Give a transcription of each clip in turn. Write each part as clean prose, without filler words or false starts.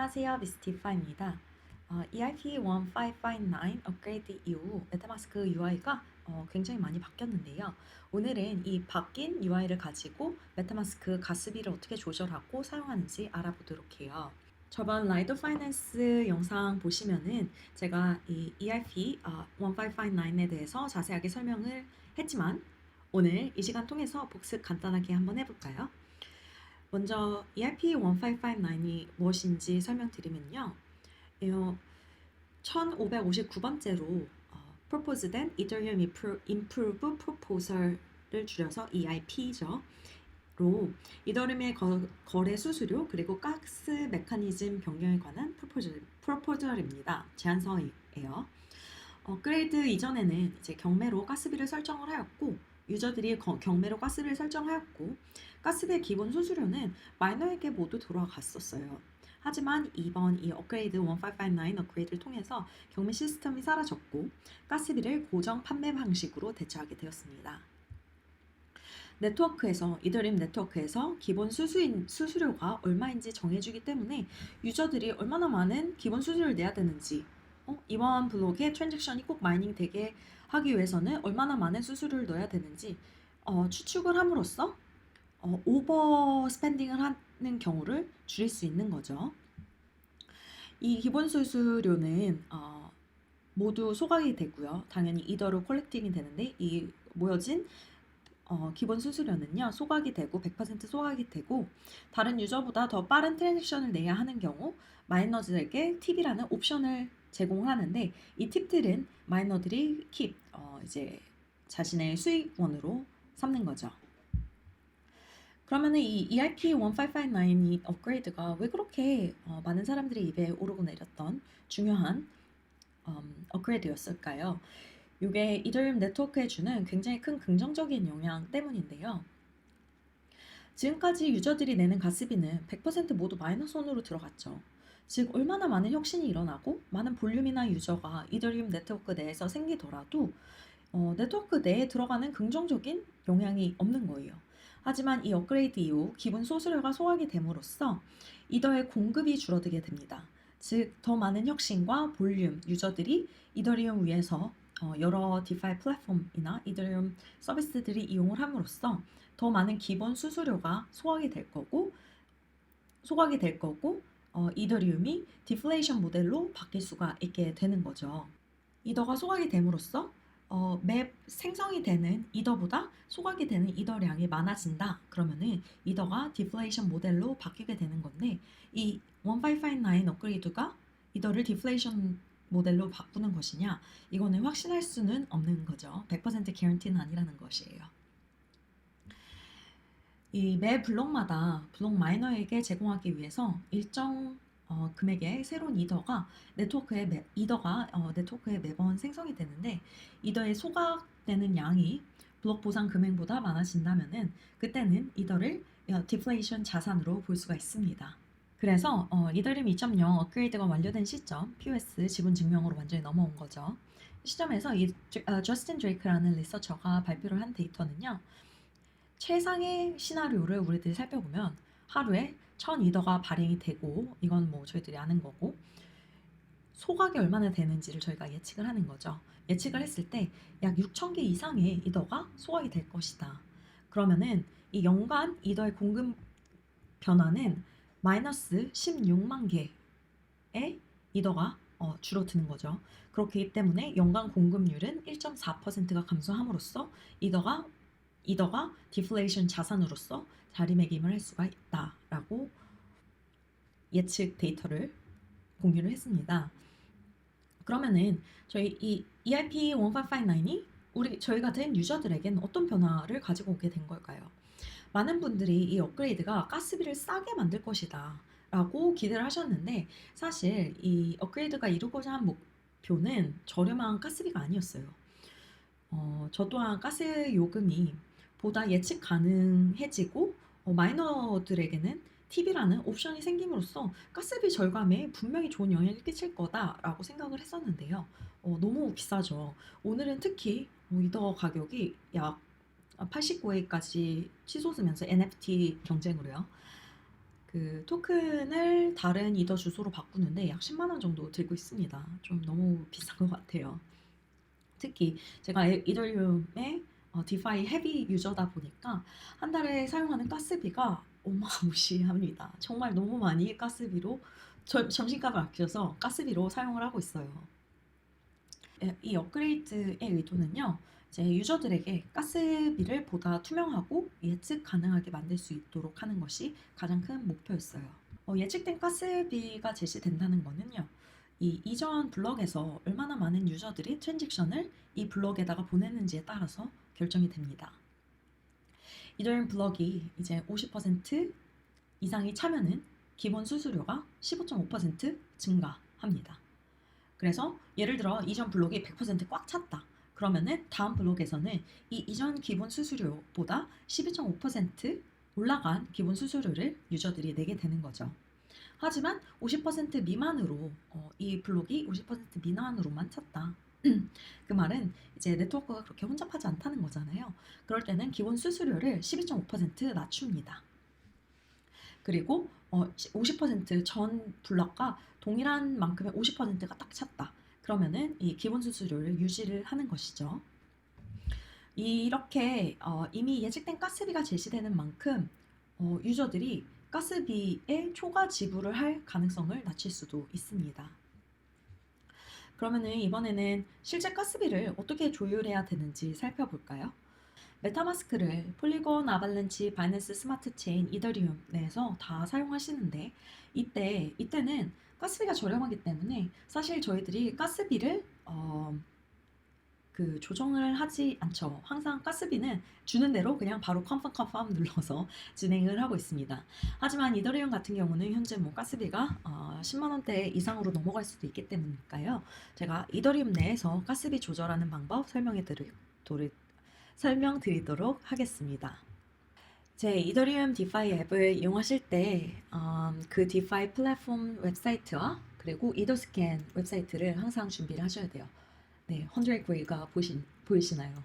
안녕하세요, 미스티파입니다. EIP 1559 업그레이드 이후 메타마스크 UI가 굉장히 많이 바뀌었는데요. 오늘은 이 바뀐 UI를 가지고 메타마스크 가스비를 어떻게 조절하고 사용하는지 알아보도록 해요. 저번 라이더 파이낸스 영상 보시면은 제가 이 EIP 1559에 대해서 자세하게 설명을 했지만 오늘 이 시간 통해서 복습 간단하게 한번 해볼까요? 먼저 EIP 1559이 무엇인지 설명드리면요. 1559번째로 proposed된 Ethereum Improve Proposal을 줄여서 EIP죠. 로 이더리움의 거래 수수료 그리고 가스 메커니즘 변경에 관한 프로포절입니다. 제안서예요. 업그레이드 이전에는 이제 경매로 가스비를 설정을 하였고 유저들이 경매로 가스비를 설정하였고 가스비의 기본 수수료는 마이너에게 모두 돌아갔었어요. 하지만 이번 이 업그레이드 1559 업그레이드를 통해서 경매 시스템이 사라졌고 가스비를 고정 판매 방식으로 대처하게 되었습니다. 네트워크에서 이더리움 네트워크에서 기본 수수료가 얼마인지 정해주기 때문에 유저들이 얼마나 많은 기본 수수료를 내야 되는지 이번 블록에 트랜잭션이 꼭 마이닝 되게 하기 위해서는 얼마나 많은 수수료를 넣어야 되는지 추측을 함으로써 오버 스펜딩을 하는 경우를 줄일 수 있는 거죠. 이 기본 수수료는 모두 소각이 되고요. 당연히 이더로 콜렉팅이 되는데 이 모여진 기본 수수료는요 소각이 되고 100% 소각이 되고 다른 유저보다 더 빠른 트랜잭션을 내야 하는 경우 마이너들에게 팁이라는 옵션을 제공하는데 이 팁들은 마이너들이 이제 자신의 수익원으로 삼는 거죠. 그러면은 이 EIP 1559이 업그레이드가 왜 그렇게 많은 사람들의 입에 오르고 내렸던 중요한 업그레이드였을까요? 이게 이더리움 네트워크에 주는 굉장히 큰 긍정적인 영향 때문인데요. 지금까지 유저들이 내는 가스비는 100% 모두 마이너 손으로 들어갔죠. 즉 얼마나 많은 혁신이 일어나고 많은 볼륨이나 유저가 이더리움 네트워크 내에서 생기더라도 네트워크 내에 들어가는 긍정적인 영향이 없는 거예요. 하지만 이 업그레이드 이후 기본 수수료가 소각이 됨으로써 이더의 공급이 줄어들게 됩니다. 즉 더 많은 혁신과 볼륨, 유저들이 이더리움 위에서 여러 디파이 플랫폼이나 이더리움 서비스들이 이용을 함으로써 더 많은 기본 수수료가 소각이 될 거고 이더리움이 디플레이션 모델로 바뀔 수가 있게 되는 거죠. 이더가 소각이 됨으로써 맵 생성이 되는 이더보다 소각이 되는 이더량이 많아진다. 그러면은 이더가 디플레이션 모델로 바뀌게 되는 건데 이 1559 업그레이드가 이더를 디플레이션 모델로 바꾸는 것이냐? 이거는 확신할 수는 없는 거죠. 100% 개런티는 아니라는 것이에요. 이 매 블록마다 블록 마이너에게 제공하기 위해서 일정 금액의 새로운 이더가 네트워크에 매번 생성이 되는데 이더에 소각되는 양이 블록 보상 금액보다 많아진다면은 그때는 이더를 디플레이션 자산으로 볼 수가 있습니다. 그래서 이더리움 2.0 업그레이드가 완료된 시점, POS 지분 증명으로 완전히 넘어온 거죠. 시점에서 저스틴 드레이크라는 리서처가 발표를 한 데이터는요. 최상의 시나리오를 우리들이 살펴보면 하루에 1000이더가 발행이 되고 이건 뭐 저희들이 아는 거고 소각이 얼마나 되는지를 저희가 예측을 하는 거죠. 예측을 했을 때 약 6000개 이상의 이더가 소각이 될 것이다. 그러면은 이 연간 이더의 공급 변화는 마이너스 16만 개의 이더가 줄어드는 거죠. 그렇기 때문에 연간 공급률은 1.4%가 감소함으로써 이더가 디플레이션 자산으로서 자리매김을 할 수가 있다라고 예측 데이터를 공유를 했습니다. 그러면은 저희 이 EIP 1559이 저희 같은 유저들에게는 어떤 변화를 가지고 오게 된 걸까요? 많은 분들이 이 업그레이드가 가스비를 싸게 만들 것이다 라고 기대를 하셨는데 사실 이 업그레이드가 이루고자 한 목표는 저렴한 가스비가 아니었어요. 저 또한 가스 요금이 보다 예측 가능해지고 마이너들에게는 팁이라는 옵션이 생김으로써 가스비 절감에 분명히 좋은 영향을 끼칠 거다라고 생각을 했었는데요. 너무 비싸죠. 오늘은 특히 이더 가격이 약 89회까지 치솟으면서 NFT 경쟁으로요. 그 토큰을 다른 이더 주소로 바꾸는데 약 10만 원 정도 들고 있습니다. 좀 너무 비싼 것 같아요. 특히 제가 이더리움의 디파이 헤비 유저다 보니까 한 달에 사용하는 가스비가 어마무시합니다. 정말 너무 많이 가스비로 점심값을 아껴서 가스비로 사용을 하고 있어요. 이 업그레이드의 의도는요, 이제 유저들에게 가스비를 보다 투명하고 예측 가능하게 만들 수 있도록 하는 것이 가장 큰 목표였어요. 예측된 가스비가 제시된다는 거는요, 이 이전 블럭에서 얼마나 많은 유저들이 트랜잭션을 이 블럭에다가 보냈는지에 따라서 결정이 됩니다. 이더리움 블럭이 이제 50% 이상이 차면은 기본 수수료가 15.5% 증가합니다. 그래서 예를 들어 이전 블록이 100%꽉 찼다. 그러면은 다음 블록에서는 이 이전 기본 수수료보다 12.5% 올라간 기본 수수료를 유저들이 내게 되는 거죠. 하지만 50% 미만으로 이 블록이 50% 미만으로만 찼다. 그 말은 이제 네트워크가 그렇게 혼잡하지 않다는 거잖아요. 그럴 때는 기본 수수료를 12.5% 낮춥니다. 그리고 50%전 블럭과 동일한 만큼의 50%가 딱 찼다. 그러면은 이 기본 수수료를 유지를 하는 것이죠. 이렇게 이미 예측된 가스비가 제시되는 만큼 유저들이 가스비에 초과 지불을 할 가능성을 낮출 수도 있습니다. 그러면은 이번에는 실제 가스비를 어떻게 조율해야 되는지 살펴볼까요? 메타마스크를 폴리곤, 아발란치, 바이낸스 스마트 체인, 이더리움 내에서 다 사용하시는데 이때는 가스비가 저렴하기 때문에 사실 저희들이 가스비를 그 조정을 하지 않죠. 항상 가스비는 주는 대로 그냥 바로 컨펌 눌러서 진행을 하고 있습니다. 하지만 이더리움 같은 경우는 현재 뭐 가스비가 10만 원대 이상으로 넘어갈 수도 있기 때문일까요? 제가 이더리움 내에서 가스비 조절하는 방법 설명드리도록 하겠습니다. 제 이더리움 디파이 앱을 이용하실 때 그 디파이 플랫폼 웹사이트와 그리고 이더스캔 웹사이트를 항상 준비를 하셔야 돼요. 네, 100G가 보이시나요?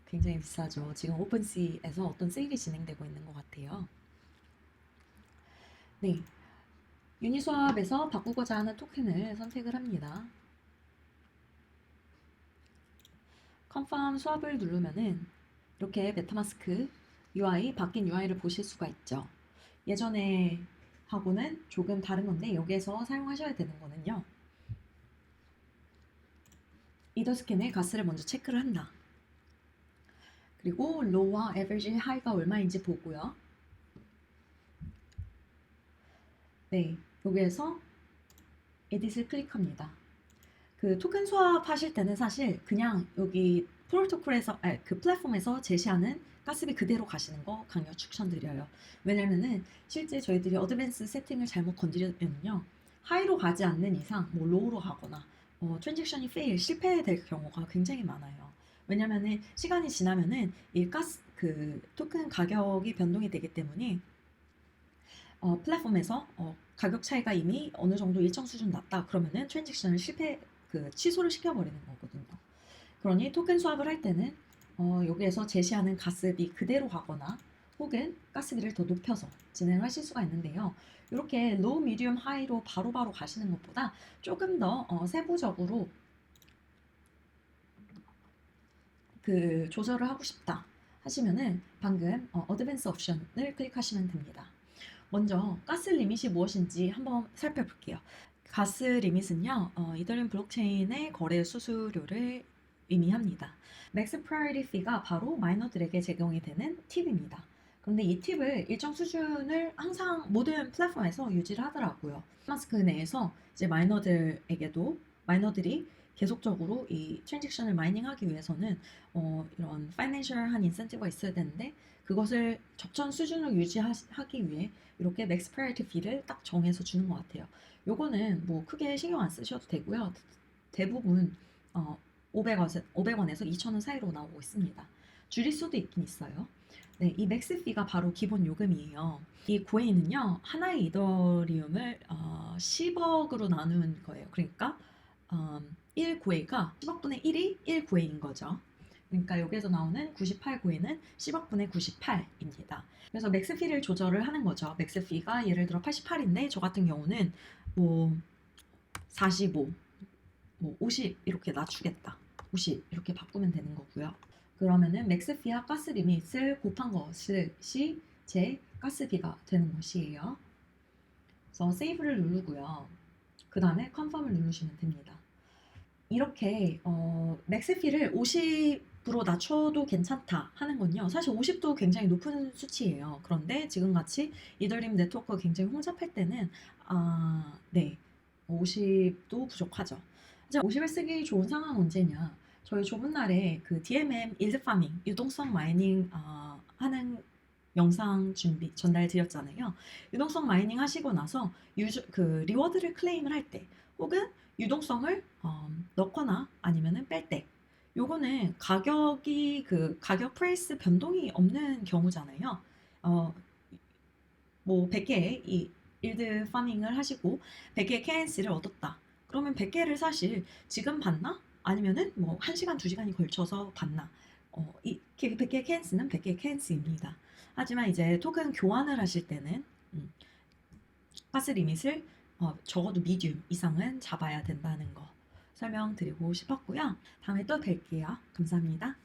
굉장히 비싸죠. 지금 오픈시에서 어떤 세일이 진행되고 있는 것 같아요. 네, 유니스왑에서 바꾸고자 하는 토큰을 선택을 합니다. 컨펌 수업을 누르면은 이렇게 메타마스크 UI, 바뀐 UI를 보실 수가 있죠. 예전에 하고는 조금 다른 건데 여기에서 사용하셔야 되는 거는요. 이더스캔의 가스를 먼저 체크를 한다. 그리고 로우와 에버리지 하이가 얼마인지 보고요. 네, 여기에서 에딧을 클릭합니다. 그 토큰 수합 하실 때는 사실 그냥 여기 프로토콜에서 그 플랫폼에서 제시하는 가스비 그대로 가시는 거 강력 추천드려요. 왜냐면은 실제 저희들이 어드밴스 세팅을 잘못 건드리면요 하이로 가지 않는 이상 뭐 로우로 가거나 트랜잭션이 페일 실패될 경우가 굉장히 많아요. 왜냐면은 시간이 지나면은 이 가스 그 토큰 가격이 변동이 되기 때문에 플랫폼에서 가격 차이가 이미 어느 정도 일정 수준 났다 그러면은 트랜잭션을 취소를 시켜버리는 거거든요. 그러니 토큰 수합을 할 때는 여기에서 제시하는 가스비 그대로 가거나 혹은 가스비를 더 높여서 진행하실 수가 있는데요. 이렇게 로우, 미디움, 하이로 바로바로 가시는 것보다 조금 더 세부적으로 그 조절을 하고 싶다 하시면은 방금 어드밴스 옵션을 클릭하시면 됩니다. 먼저 가스 리밋이 무엇인지 한번 살펴볼게요. 가스 리밋은요, 이더리움 블록체인의 거래 수수료를 의미합니다. 맥스 프라이어티 피가 바로 마이너들에게 제공이 되는 팁입니다. 그런데 이 팁을 일정 수준을 항상 모든 플랫폼에서 유지를 하더라고요. 마스크 내에서 이제 마이너들이 계속적으로 이 트랜잭션을 마이닝하기 위해서는 이런 파이낸셜한 인센티브가 있어야 되는데 그것을 적정 수준으로 유지하기 위해 이렇게 맥스 프라이어티 피를 딱 정해서 주는 것 같아요. 요거는 뭐 크게 신경 안 쓰셔도 되고요. 대부분 500원에서 2,000원 사이로 나오고 있습니다. 줄일 수도 있긴 있어요. 네, 이 맥스 피가 바로 기본 요금이에요. 이 구에이는요, 하나의 이더리움을 10억으로 나누는 거예요. 그러니까 1구에이가 10억분의 1이 1구에이인 거죠. 그러니까 여기에서 나오는 98고에는 10억분의 98입니다. 그래서 맥스피를 조절을 하는 거죠. 맥스피가 예를 들어 88인데 저 같은 경우는 뭐 45, 뭐 50 이렇게 낮추겠다. 50 이렇게 바꾸면 되는 거고요. 그러면은 맥스피와 가스 리밋을 곱한 것이 제 가스비가 되는 것이에요. 그래서 세이브를 누르고요. 그 다음에 컨펌을 누르시면 됩니다. 이렇게 맥스피를 50으로 낮춰도 괜찮다 하는 건요. 사실 50도 굉장히 높은 수치예요. 그런데 지금같이 이더리움 네트워크가 굉장히 혼잡할 때는 네, 50도 부족하죠. 이제 50을 쓰기 좋은 상황은 언제냐? 저희 좁은 날에 그 DMM 일드 파밍 유동성 마이닝 하는 영상 준비 전달 드렸잖아요. 유동성 마이닝 하시고 나서 그 리워드를 클레임을 할 때 혹은 유동성을 넣거나 아니면은 뺄 때 요거는 가격이 그 가격 프라이스 변동이 없는 경우잖아요. 어, 뭐 100개의 이 일드 파밍을 하시고 100개의 KNC를 얻었다. 그러면 100개를 사실 지금 받나? 아니면은 뭐 1시간, 2시간이 걸쳐서 받나? 이 100개의 KNC는 100개의 KNC입니다. 하지만 이제 토큰 교환을 하실 때는 가스 리밋을 적어도 미디움 이상은 잡아야 된다는 거 설명드리고 싶었고요. 다음에 또 뵐게요. 감사합니다.